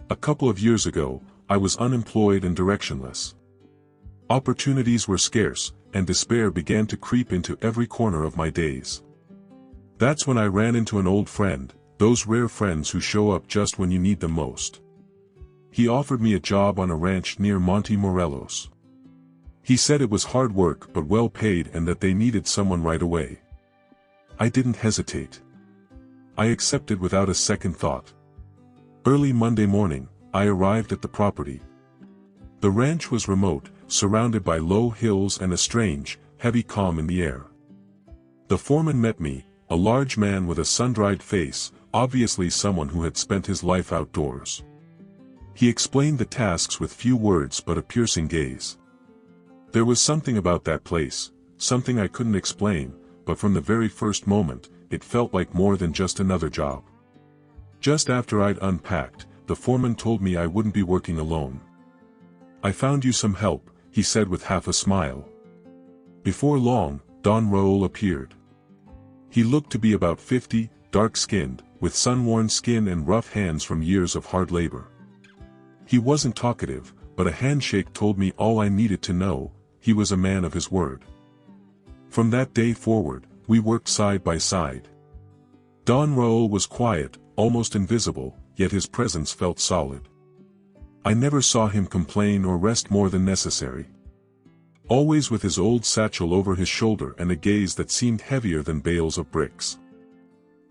A couple of years ago, I was unemployed and directionless. Opportunities were scarce, and despair began to creep into every corner of my days. That's when I ran into an old friend, those rare friends who show up just when you need them most. He offered me a job on a ranch near Monte Morelos. He said it was hard work but well paid and that they needed someone right away. I didn't hesitate. I accepted without a second thought. Early Monday morning, I arrived at the property. The ranch was remote, surrounded by low hills and a strange, heavy calm in the air. The foreman met me, a large man with a sun-dried face, obviously someone who had spent his life outdoors. He explained the tasks with few words but a piercing gaze. There was something about that place, something I couldn't explain, but from the very first moment, it felt like more than just another job. Just after I'd unpacked, the foreman told me I wouldn't be working alone. "I found you some help," he said with half a smile. Before long, Don Raúl appeared. He looked to be about 50, dark-skinned, with sun-worn skin and rough hands from years of hard labor. He wasn't talkative, but a handshake told me all I needed to know. He was a man of his word. From that day forward, we worked side by side. Don Raúl was quiet, almost invisible, yet his presence felt solid. I never saw him complain or rest more than necessary. Always with his old satchel over his shoulder and a gaze that seemed heavier than bales of bricks.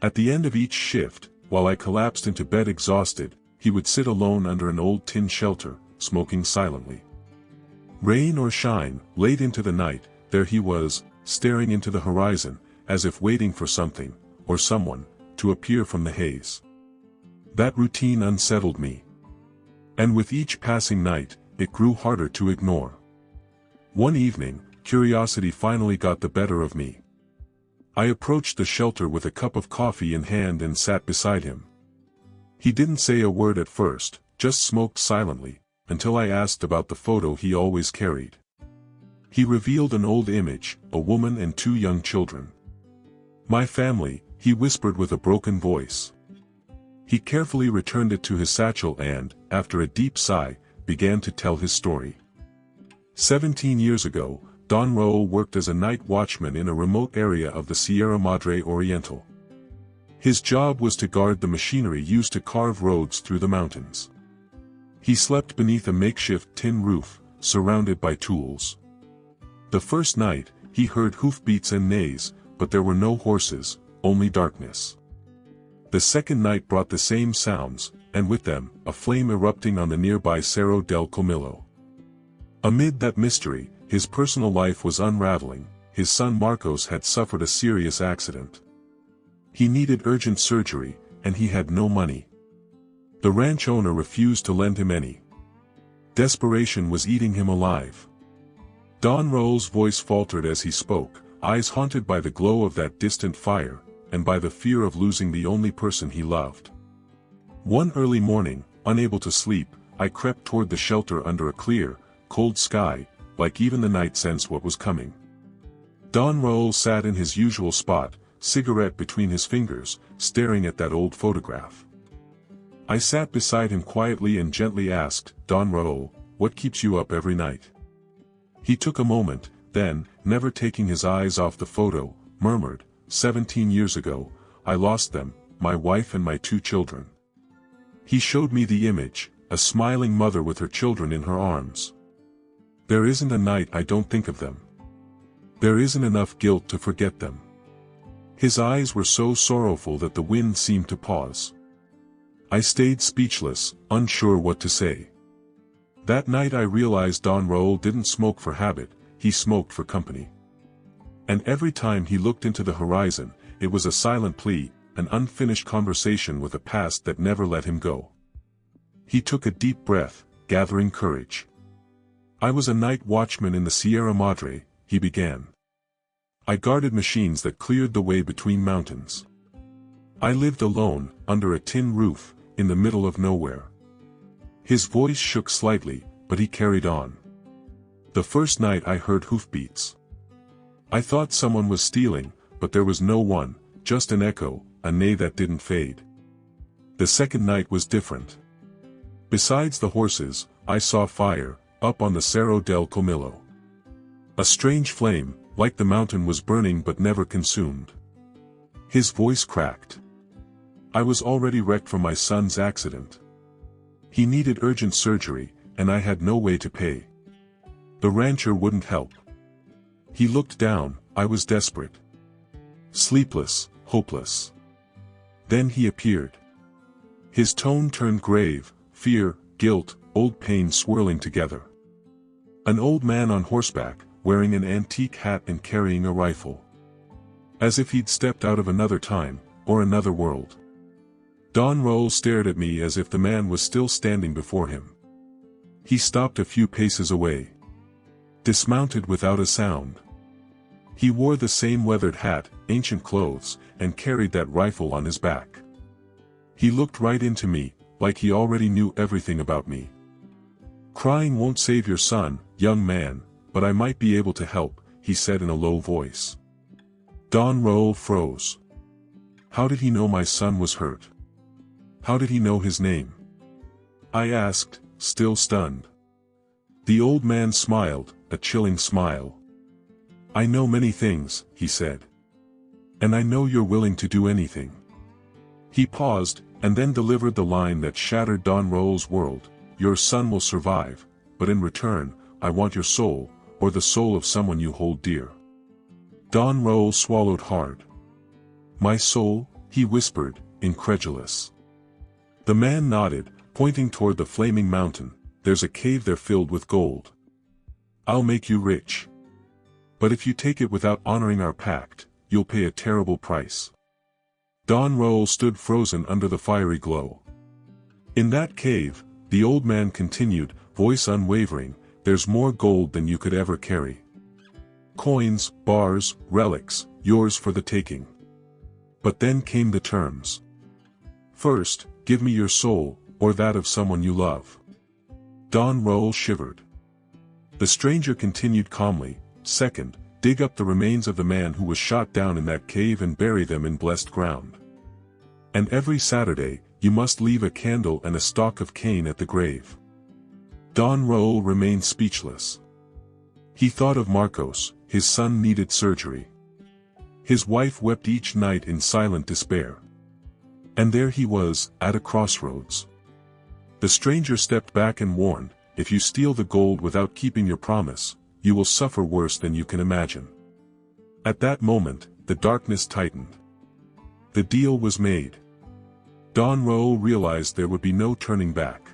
At the end of each shift, while I collapsed into bed exhausted, he would sit alone under an old tin shelter, smoking silently. Rain or shine, late into the night, there he was, staring into the horizon, as if waiting for something, or someone, to appear from the haze. That routine unsettled me. And with each passing night, it grew harder to ignore. One evening, curiosity finally got the better of me. I approached the shelter with a cup of coffee in hand and sat beside him. He didn't say a word at first, just smoked silently, until I asked about the photo he always carried. He revealed an old image, a woman and 2 young children. "My family," he whispered with a broken voice. He carefully returned it to his satchel and, after a deep sigh, began to tell his story. 17 years ago, Don Raúl worked as a night watchman in a remote area of the Sierra Madre Oriental. His job was to guard the machinery used to carve roads through the mountains. He slept beneath a makeshift tin roof, surrounded by tools. The first night, he heard hoofbeats and neighs, but there were no horses, only darkness. The second night brought the same sounds, and with them, a flame erupting on the nearby Cerro del Colmillo. Amid that mystery, his personal life was unraveling. His son Marcos had suffered a serious accident. He needed urgent surgery, and he had no money. The ranch owner refused to lend him any. Desperation was eating him alive. Don Raúl's voice faltered as he spoke, eyes haunted by the glow of that distant fire, and by the fear of losing the only person he loved. One early morning, unable to sleep, I crept toward the shelter under a clear, cold sky, like even the night sensed what was coming. Don Raúl sat in his usual spot, cigarette between his fingers, staring at that old photograph. I sat beside him quietly and gently asked, "Don Raúl, what keeps you up every night?" He took a moment, then, never taking his eyes off the photo, murmured, 17 years ago, I lost them, my wife and my 2 children. He showed me the image, a smiling mother with her children in her arms. There isn't a night I don't think of them. There isn't enough guilt to forget them. His eyes were so sorrowful that the wind seemed to pause. I stayed speechless, unsure what to say. That night I realized Don Raúl didn't smoke for habit, he smoked for company. And every time he looked into the horizon, it was a silent plea, an unfinished conversation with a past that never let him go. He took a deep breath, gathering courage. I was a night watchman in the Sierra Madre, he began. I guarded machines that cleared the way between mountains. I lived alone, under a tin roof, in the middle of nowhere. His voice shook slightly, but he carried on. The first night I heard hoofbeats. I thought someone was stealing, but there was no one, just an echo, a neigh that didn't fade. The second night was different. Besides the horses, I saw fire, up on the Cerro del Colmillo. A strange flame, like the mountain, was burning but never consumed. His voice cracked. I was already wrecked from my son's accident. He needed urgent surgery, and I had no way to pay. The rancher wouldn't help. He looked down. I was desperate. Sleepless, hopeless. Then he appeared. His tone turned grave, fear, guilt, old pain swirling together. An old man on horseback, wearing an antique hat and carrying a rifle. As if he'd stepped out of another time, or another world. Don Raúl stared at me as if the man was still standing before him. He stopped a few paces away. Dismounted without a sound. He wore the same weathered hat, ancient clothes, and carried that rifle on his back. He looked right into me, like he already knew everything about me. Crying won't save your son, young man, but I might be able to help, he said in a low voice. Don Raúl froze. How did he know my son was hurt? How did he know his name? I asked, still stunned. The old man smiled, a chilling smile. I know many things, he said. And I know you're willing to do anything. He paused, and then delivered the line that shattered Don Raúl's world. Your son will survive, but in return, I want your soul, or the soul of someone you hold dear. Don Raúl swallowed hard. My soul, he whispered, incredulous. The man nodded, pointing toward the flaming mountain. There's a cave there filled with gold. I'll make you rich. But if you take it without honoring our pact, you'll pay a terrible price. Don Raúl stood frozen under the fiery glow. In that cave, the old man continued, voice unwavering, there's more gold than you could ever carry. Coins, bars, relics, yours for the taking. But then came the terms. First, give me your soul, or that of someone you love. Don Raúl shivered. The stranger continued calmly, second, dig up the remains of the man who was shot down in that cave and bury them in blessed ground. And every Saturday, you must leave a candle and a stalk of cane at the grave. Don Raúl remained speechless. He thought of Marcos, his son needed surgery. His wife wept each night in silent despair. And there he was, at a crossroads. The stranger stepped back and warned, if you steal the gold without keeping your promise, you will suffer worse than you can imagine. At that moment, the darkness tightened. The deal was made. Don Raúl realized there would be no turning back.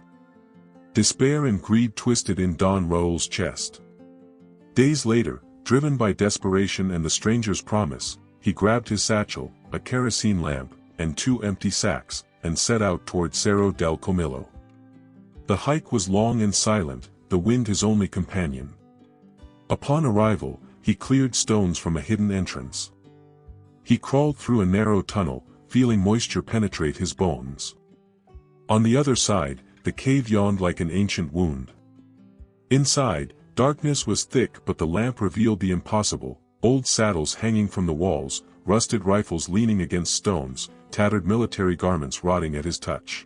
Despair and greed twisted in Don Raúl's chest. Days later, driven by desperation and the stranger's promise, he grabbed his satchel, a kerosene lamp, and 2 empty sacks, and set out toward Cerro del Colmillo. The hike was long and silent, the wind his only companion. Upon arrival, he cleared stones from a hidden entrance. He crawled through a narrow tunnel, feeling moisture penetrate his bones. On the other side, the cave yawned like an ancient wound. Inside, darkness was thick, but the lamp revealed the impossible, old saddles hanging from the walls, rusted rifles leaning against stones, tattered military garments rotting at his touch.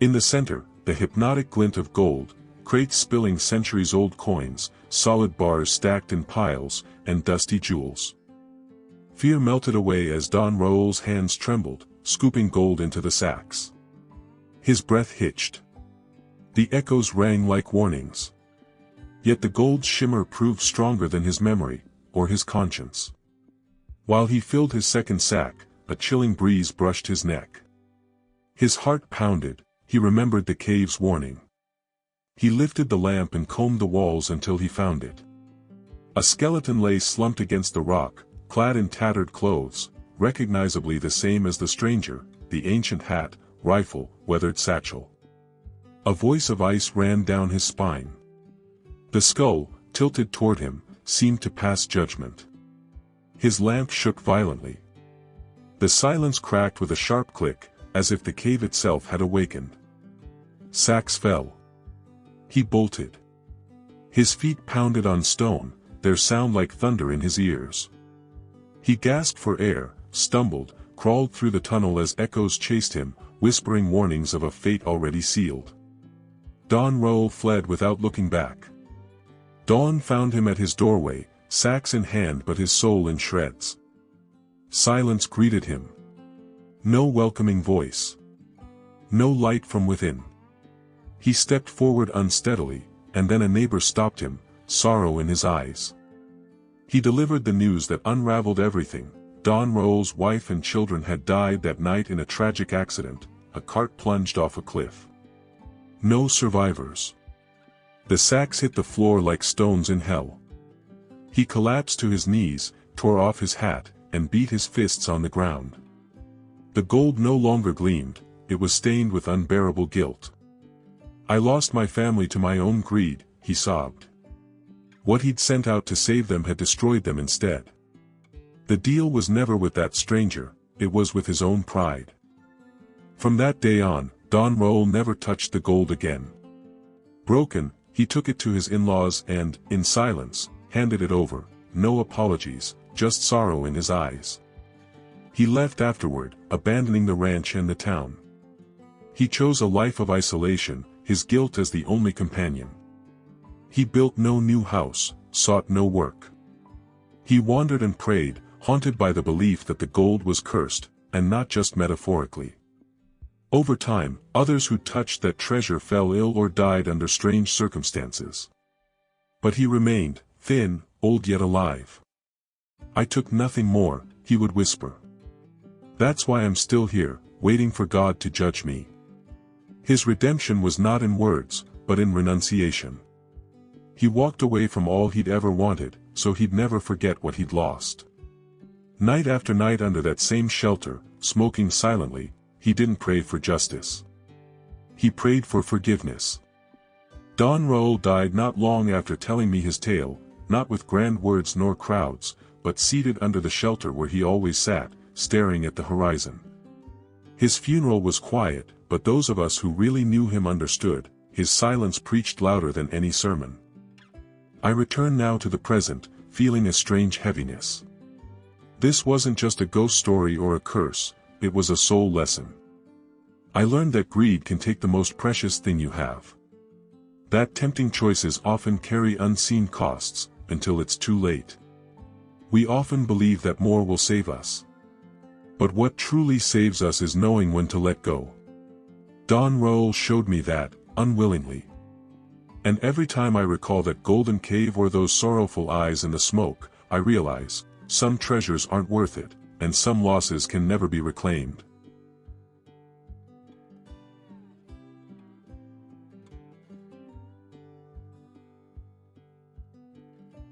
In the center, the hypnotic glint of gold, crates spilling centuries-old coins, solid bars stacked in piles, and dusty jewels. Fear melted away as Don Raúl's hands trembled, scooping gold into the sacks. His breath hitched. The echoes rang like warnings. Yet the gold's shimmer proved stronger than his memory, or his conscience. While he filled his second sack, a chilling breeze brushed his neck. His heart pounded, he remembered the cave's warning. He lifted the lamp and combed the walls until he found it. A skeleton lay slumped against the rock, clad in tattered clothes, recognizably the same as the stranger, the ancient hat, rifle, weathered satchel. A voice of ice ran down his spine. The skull, tilted toward him, seemed to pass judgment. His lamp shook violently. The silence cracked with a sharp click, as if the cave itself had awakened. Sacks fell. He bolted. His feet pounded on stone, their sound like thunder in his ears. He gasped for air, stumbled, crawled through the tunnel as echoes chased him, whispering warnings of a fate already sealed. Don Raúl fled without looking back. Dawn found him at his doorway, sacks in hand but his soul in shreds. Silence greeted him. No welcoming voice. No light from within. He stepped forward unsteadily, and then a neighbor stopped him, sorrow in his eyes. He delivered the news that unraveled everything. Don Raúl's wife and children had died that night in a tragic accident. A cart plunged off a cliff. No survivors. The sacks hit the floor like stones in hell. He collapsed to his knees, tore off his hat, and beat his fists on the ground. The gold no longer gleamed, it was stained with unbearable guilt. I lost my family to my own greed, he sobbed. What he'd sent out to save them had destroyed them instead. The deal was never with that stranger, it was with his own pride. From that day on, Don Raúl never touched the gold again. Broken, he took it to his in-laws and, in silence, handed it over, no apologies, just sorrow in his eyes. He left afterward, abandoning the ranch and the town. He chose a life of isolation, his guilt as the only companion. He built no new house, sought no work. He wandered and prayed, haunted by the belief that the gold was cursed, and not just metaphorically. Over time, others who touched that treasure fell ill or died under strange circumstances. But he remained, thin, old yet alive. I took nothing more, he would whisper. That's why I'm still here, waiting for God to judge me. His redemption was not in words, but in renunciation. He walked away from all he'd ever wanted, so he'd never forget what he'd lost. Night after night under that same shelter, smoking silently, he didn't pray for justice. He prayed for forgiveness. Don Raúl died not long after telling me his tale, not with grand words nor crowds, but seated under the shelter where he always sat, staring at the horizon. His funeral was quiet, but those of us who really knew him understood, his silence preached louder than any sermon. I return now to the present, feeling a strange heaviness. This wasn't just a ghost story or a curse, it was a soul lesson. I learned that greed can take the most precious thing you have. That tempting choices often carry unseen costs, until it's too late. We often believe that more will save us. But what truly saves us is knowing when to let go. Don Raúl showed me that, unwillingly. And every time I recall that golden cave or those sorrowful eyes in the smoke, I realize, some treasures aren't worth it, and some losses can never be reclaimed.